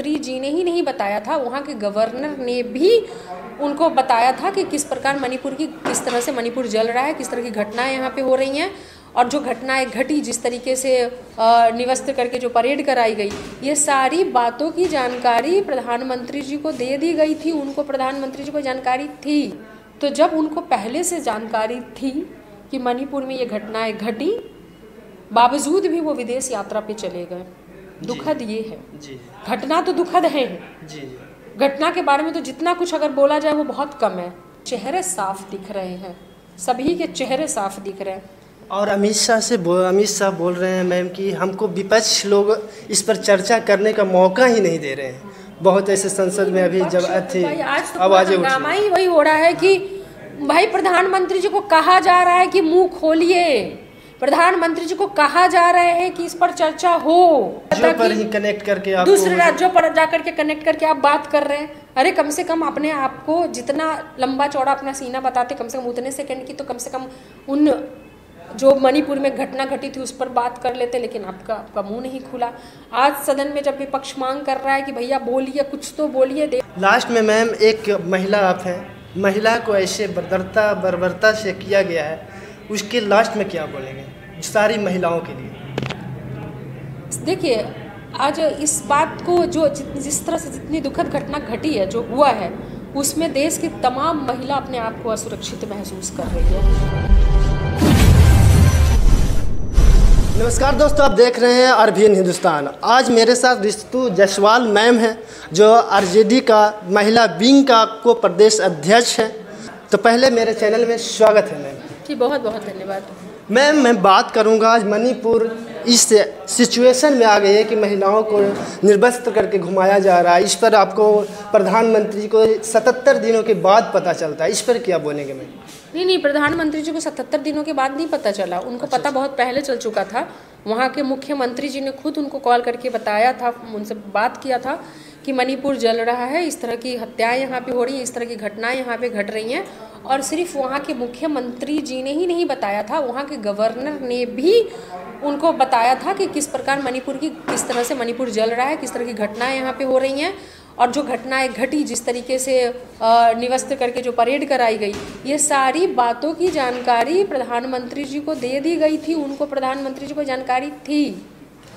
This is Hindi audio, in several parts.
मुख्यमंत्री जी ने ही नहीं बताया था, वहाँ के गवर्नर ने भी उनको बताया था कि किस प्रकार मणिपुर की किस तरह से मणिपुर जल रहा है, किस तरह की घटनाएं यहाँ पे हो रही हैं और जो घटनाएं घटी, जिस तरीके से निवस्त्र करके जो परेड कराई गई, ये सारी बातों की जानकारी प्रधानमंत्री जी को दे दी गई थी। उनको प्रधानमंत्री जी को जानकारी थी। तो जब उनको पहले से जानकारी थी कि मणिपुर में ये घटनाएं घटी, बावजूद भी वो विदेश यात्रा पे चले गए। दुखद ये है जी। घटना तो दुखद है जी। घटना के बारे में तो जितना कुछ अगर बोला जाए वो बहुत कम है। चेहरे साफ दिख रहे हैं, सभी के चेहरे साफ दिख रहे हैं। और अमित शाह बोल रहे हैं मैम कि हमको विपक्ष लोग इस पर चर्चा करने का मौका ही नहीं दे रहे हैं। बहुत ऐसे संसद में अभी जब थे आवाजें उठी, ही वही हो रहा है कि भाई प्रधानमंत्री जी को कहा जा रहा है कि मुंह खोलिए, प्रधानमंत्री जी को कहा जा रहा है कि इस पर चर्चा हो, राज्यों पर ही कनेक्ट करके आप दूसरे राज्यों पर जाकर के कनेक्ट करके आप बात कर रहे हैं। अरे कम से कम अपने आप को जितना लंबा चौड़ा अपना सीना बताते, कम से कम उतने सेकंड की तो कम से कम उन जो मणिपुर में घटना घटी थी उस पर बात कर लेते, लेकिन आपका मुंह नहीं खुला। आज सदन में जब विपक्ष मांग कर रहा है कि भैया बोलिए, कुछ तो बोलिए। लास्ट में मैम एक महिला आप हैं, महिला को ऐसे बर्बरता से किया गया है, उसके लास्ट में क्या बोलेंगे सारी महिलाओं के लिए? देखिए, आज इस बात को जो जिस तरह से जितनी दुखद घटना घटी है, जो हुआ है, उसमें देश की तमाम महिला अपने आप को असुरक्षित महसूस कर रही है। नमस्कार दोस्तों, आप देख रहे हैं अरबीन हिंदुस्तान। आज मेरे साथ रितु जायसवाल मैम हैं, जो आरजेडी का महिला विंग का को प्रदेश अध्यक्ष हैं। तो पहले मेरे चैनल में स्वागत है मैम जी। बहुत बहुत धन्यवाद मैम। मैं बात करूंगा, आज मणिपुर इस सिचुएशन में आ गई है कि महिलाओं को निर्वस्त्र करके घुमाया जा रहा है। इस पर आपको प्रधानमंत्री को 77 दिनों के बाद पता चलता है, इस पर क्या बोलेंगे मैम? नहीं, प्रधानमंत्री जी को 77 दिनों के बाद नहीं पता चला, उनको पता बहुत पहले चल चुका था। वहाँ के मुख्यमंत्री जी ने खुद उनको कॉल करके बताया था, उनसे बात किया था कि मणिपुर जल रहा है, इस तरह की हत्याएं यहाँ पे हो रही हैं, इस तरह की घटनाएं यहाँ पे घट रही हैं। और सिर्फ वहाँ के मुख्यमंत्री जी ने ही नहीं बताया था, वहाँ के गवर्नर ने भी उनको बताया था कि किस प्रकार मणिपुर की किस तरह से मणिपुर जल रहा है, किस तरह की घटनाएं यहाँ पे हो रही हैं और जो घटनाएं घटी, जिस तरीके से निवस्त्र करके जो परेड कराई गई, ये सारी बातों की जानकारी प्रधानमंत्री जी को दे दी गई थी। उनको प्रधानमंत्री जी को जानकारी थी।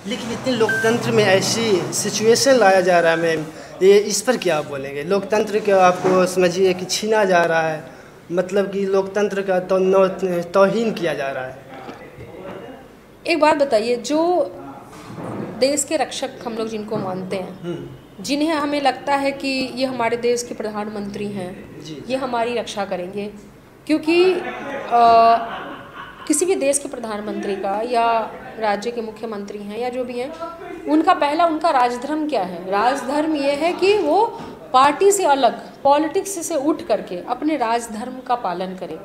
लेकिन इतने लोकतंत्र में ऐसी सिचुएशन लाया जा रहा है मैम, ये इस पर क्या आप बोलेंगे? लोकतंत्र का आपको समझिए कि छीना जा रहा है, मतलब कि लोकतंत्र का तौहीन किया जा रहा है। एक बात बताइए, जो देश के रक्षक हम लोग जिनको मानते हैं, जिन्हें हमें लगता है कि ये हमारे देश के प्रधानमंत्री हैं, ये हमारी रक्षा करेंगे, क्योंकि किसी भी देश के प्रधानमंत्री का या राज्य के मुख्यमंत्री हैं या जो भी हैं, उनका उनका राजधर्म क्या है? राजधर्म ये है कि वो पार्टी से अलग, पॉलिटिक्स से उठ करके अपने राजधर्म का पालन करें।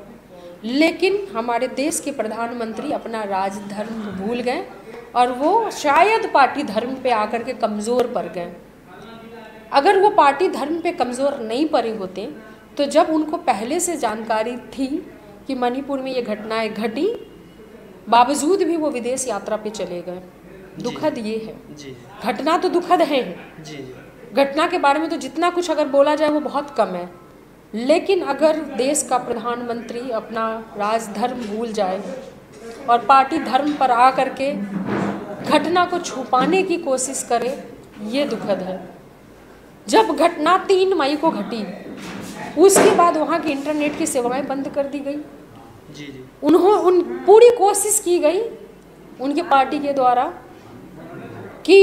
लेकिन हमारे देश के प्रधानमंत्री अपना राजधर्म भूल गए और वो शायद पार्टी धर्म पे आकर के कमज़ोर पड़ गए। अगर वो पार्टी धर्म पे कमज़ोर नहीं पड़े होते तो जब उनको पहले से जानकारी थी कि मणिपुर में ये घटनाएं घटी, बावजूद भी वो विदेश यात्रा पे चले गए। दुखद ये है जी। घटना तो दुखद है जी। घटना के बारे में तो जितना कुछ अगर बोला जाए वो बहुत कम है, लेकिन अगर देश का प्रधानमंत्री अपना राजधर्म भूल जाए और पार्टी धर्म पर आ करके घटना को छुपाने की कोशिश करे, ये दुखद है। जब घटना 3 मई को घटी, उसके बाद वहाँ की इंटरनेट की सेवाएं बंद कर दी गई जी। पूरी कोशिश की गई उनके पार्टी के द्वारा, कि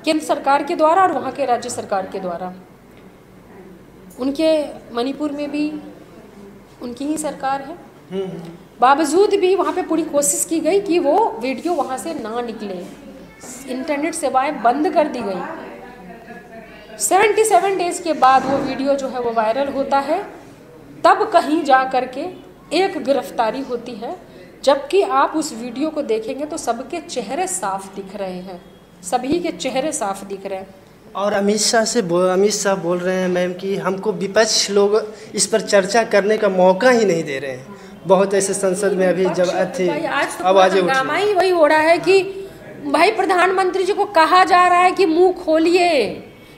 केंद्र सरकार के द्वारा और वहाँ के राज्य सरकार के द्वारा। उनके मणिपुर में भी उनकी ही सरकार है, बावजूद भी वहाँ पे पूरी कोशिश की गई कि वो वीडियो वहाँ से ना निकले। इंटरनेट सेवाएं बंद कर दी गई। 77 डेज के बाद वो वीडियो जो है वो वायरल होता है, तब कहीं जा करके एक गिरफ्तारी होती है। जबकि आप उस वीडियो को देखेंगे तो सबके चेहरे साफ दिख रहे हैं, सभी के चेहरे साफ दिख रहे हैं। और अमित शाह बोल रहे हैं मैम कि हमको विपक्ष लोग इस पर चर्चा करने का मौका ही नहीं दे रहे हैं। बहुत ऐसे संसद में अभी जब थे आवाजें उठी, ही वही हो रहा है कि भाई प्रधानमंत्री जी को कहा जा रहा है कि मुंह खोलिए,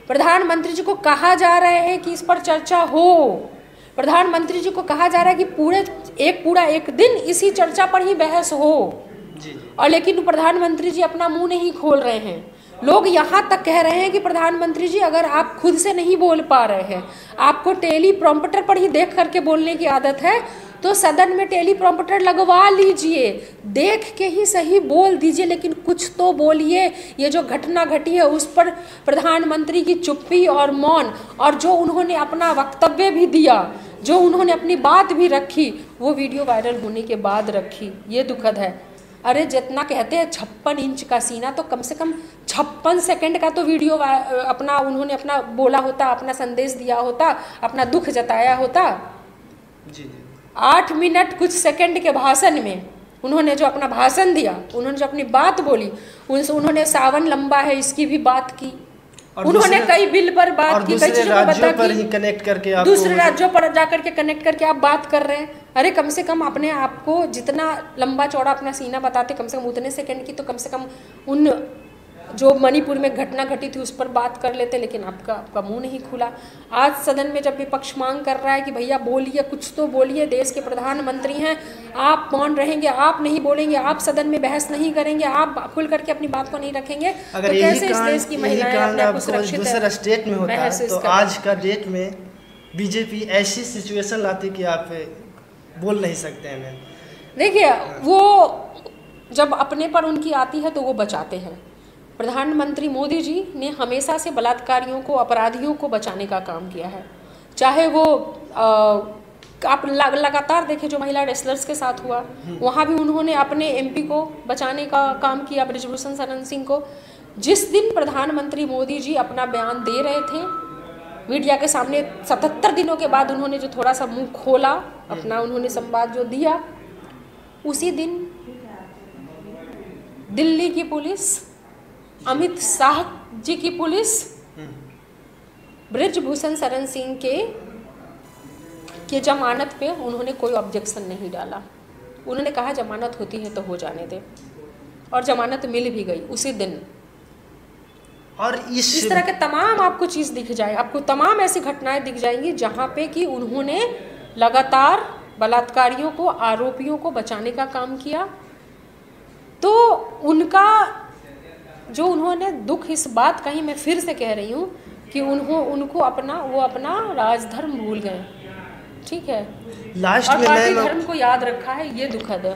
प्रधानमंत्री जी को कहा जा रहा है कि इस पर चर्चा हो, प्रधानमंत्री जी को कहा जा रहा है कि पूरा एक दिन इसी चर्चा पर ही बहस हो, और लेकिन प्रधानमंत्री जी अपना मुंह नहीं खोल रहे हैं। लोग यहाँ तक कह रहे हैं कि प्रधानमंत्री जी अगर आप खुद से नहीं बोल पा रहे हैं, आपको टेलीप्रॉम्प्टर पर ही देख करके बोलने की आदत है, तो सदन में टेलीप्रॉम्प्टर लगवा लीजिए, देख के ही सही बोल दीजिए, लेकिन कुछ तो बोलिए। ये जो घटना घटी है उस पर प्रधानमंत्री की चुप्पी और मौन, और जो उन्होंने अपना वक्तव्य भी दिया, जो उन्होंने अपनी बात भी रखी, वो वीडियो वायरल होने के बाद रखी, ये दुखद है। अरे जितना कहते हैं 56 इंच का सीना, तो कम से कम 56 सेकंड का तो वीडियो उन्होंने अपना बोला होता, अपना संदेश दिया होता, अपना दुख जताया होता। 8 मिनट कुछ सेकंड के भाषण में उन्होंने जो अपना भाषण दिया, उन्होंने जो अपनी बात बोली, उन्होंने सावन लंबा है इसकी भी बात की, उन्होंने कई बिल पर बात की, कई चीजों पर ही कनेक्ट करके दूसरे राज्यों पर जाकर के कनेक्ट करके आप बात कर रहे हैं। अरे कम से कम अपने आप को जितना लंबा चौड़ा अपना सीना बताते, कम से कम उतने सेकंड की तो कम से कम उन जो मणिपुर में घटना घटी थी उस पर बात कर लेते, लेकिन आपका मुंह नहीं खुला। आज सदन में जब विपक्ष मांग कर रहा है कि भैया बोलिए, कुछ तो बोलिए, देश के प्रधानमंत्री हैं, आप मौन रहेंगे, आप नहीं बोलेंगे, आप सदन में बहस नहीं करेंगे, आप खुल करके अपनी बात को नहीं रखेंगे, तो कैसे इस देश की महिलाएं अपने आप को सुरक्षित दूसरा स्टेट में होता है, तो आज का डेट में बीजेपी ऐसी सिचुएशन लाती कि आप बोल नहीं सकते हैं। देखिए, वो जब अपने पर उनकी आती है तो वो बचाते हैं। प्रधानमंत्री मोदी जी ने हमेशा से बलात्कारियों को, अपराधियों को बचाने का काम किया है। चाहे वो आप लगातार देखें जो महिला रेसलर्स के साथ हुआ, वहाँ भी उन्होंने अपने एमपी को बचाने का काम किया, ब्रिजभूषण शरण सिंह को। जिस दिन प्रधानमंत्री मोदी जी अपना बयान दे रहे थे मीडिया के सामने, 77 दिनों के बाद उन्होंने जो थोड़ा सा मुंह खोला, अपना उन्होंने संवाद जो दिया, उसी दिन दिल्ली की पुलिस, अमित शाह जी की पुलिस, ब्रिजभूषण शरण सिंह के जमानत पे उन्होंने कोई ऑब्जेक्शन नहीं डाला। उन्होंने कहा जमानत होती है तो हो जाने दे, और जमानत मिल भी गई उसी दिन। और इस तरह के तमाम आपको चीज़ दिख जाए, आपको तमाम ऐसी घटनाएं दिख जाएंगी जहाँ पे कि उन्होंने लगातार बलात्कारियों को, आरोपियों को बचाने का काम किया। तो उनका जो उन्होंने दुख इस बात का ही मैं फिर से कह रही हूँ कि उनको अपना राजधर्म भूल गए, ठीक है, लास्ट में पार्टी धर्म को याद रखा है, ये दुखद है।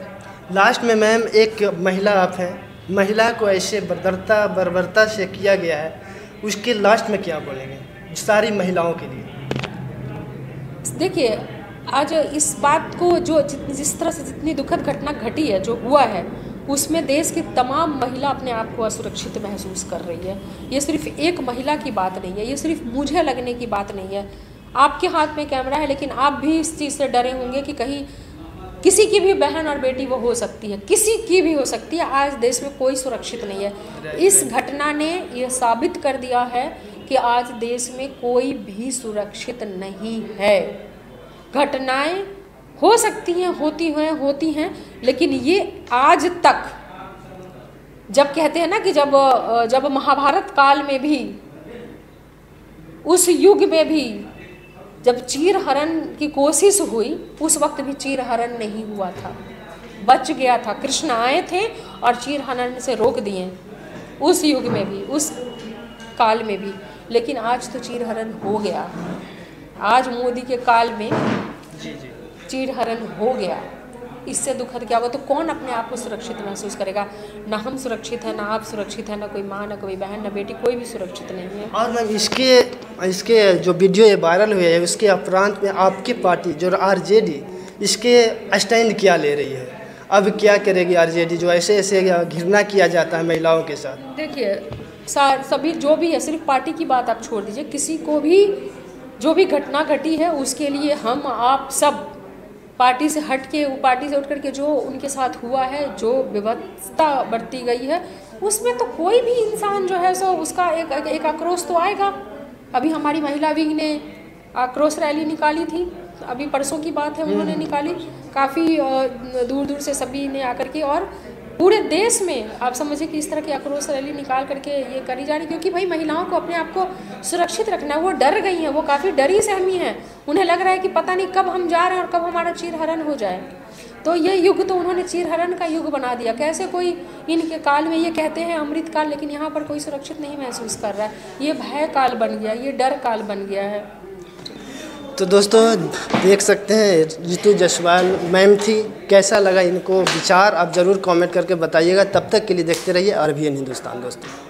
लास्ट में मैम एक महिला आप हैं, महिला को ऐसे बर्बरता से किया गया है, उसके लास्ट में क्या बोलेंगे सारी महिलाओं के लिए? देखिए, आज इस बात को जिस तरह से जितनी दुखद घटना घटी है, जो हुआ है, उसमें देश की तमाम महिला अपने आप को असुरक्षित महसूस कर रही है। ये सिर्फ एक महिला की बात नहीं है, ये सिर्फ मुझे लगने की बात नहीं है। आपके हाथ में कैमरा है, लेकिन आप भी इस चीज़ से डरे होंगे कि कहीं किसी की भी बहन और बेटी वो हो सकती है, किसी की भी हो सकती है। आज देश में कोई सुरक्षित नहीं है। इस घटना ने यह साबित कर दिया है कि आज देश में कोई भी सुरक्षित नहीं है। घटनाएं हो सकती हैं, होती हैं, लेकिन ये आज तक, जब कहते हैं ना कि जब महाभारत काल में भी, उस युग में भी जब चीर हरण की कोशिश हुई, उस वक्त भी चीर हरण नहीं हुआ था, बच गया था। कृष्ण आए थे और चीर हरण से रोक दिए, उस युग में भी, उस काल में भी। लेकिन आज तो चीर हरण हो गया। आज मोदी के काल में चीर हरण हो गया। इससे दुखद क्या होगा? तो कौन अपने आप को सुरक्षित महसूस करेगा? ना हम सुरक्षित हैं, ना आप सुरक्षित हैं, ना कोई माँ, ना कोई बहन, ना बेटी, कोई भी सुरक्षित नहीं है। और मैम इसके जो वीडियो ये वायरल हुए है, उसके उपरांत में आपकी पार्टी जो आरजेडी, इसके स्टैंड क्या ले रही है? अब क्या करेगी आरजेडी जो ऐसे घृणा किया जाता है महिलाओं के साथ? देखिए, सभी जो भी है, सिर्फ पार्टी की बात आप छोड़ दीजिए, किसी को भी जो भी घटना घटी है उसके लिए हम आप सब पार्टी से हट के, पार्टी से उठ करके जो उनके साथ हुआ है, जो व्यवस्था बरती गई है, उसमें तो कोई भी इंसान जो है सो उसका एक आक्रोश तो आएगा। अभी हमारी महिला विंग ने आक्रोश रैली निकाली थी, अभी परसों की बात है, उन्होंने निकाली, काफ़ी दूर दूर से सभी ने आकर के, और पूरे देश में आप समझिए कि इस तरह की आक्रोश रैली निकाल करके ये करी जा रही, क्योंकि भाई महिलाओं को अपने आप को सुरक्षित रखना है। वो डर गई हैं, वो काफ़ी डरी सहमी हैं। उन्हें लग रहा है कि पता नहीं कब हम जा रहे हैं और कब हमारा चीरहरण हो जाए। तो ये युग तो उन्होंने चीरहरण का युग बना दिया। कैसे कोई इनके काल में, ये कहते हैं अमृत काल, लेकिन यहाँ पर कोई सुरक्षित नहीं महसूस कर रहा है। ये भय काल बन गया, ये डर काल बन गया है। तो दोस्तों देख सकते हैं रितु जायसवाल मैम थी। कैसा लगा इनको विचार आप ज़रूर कमेंट करके बताइएगा। तब तक के लिए देखते रहिए RBN हिंदुस्तान दोस्तों।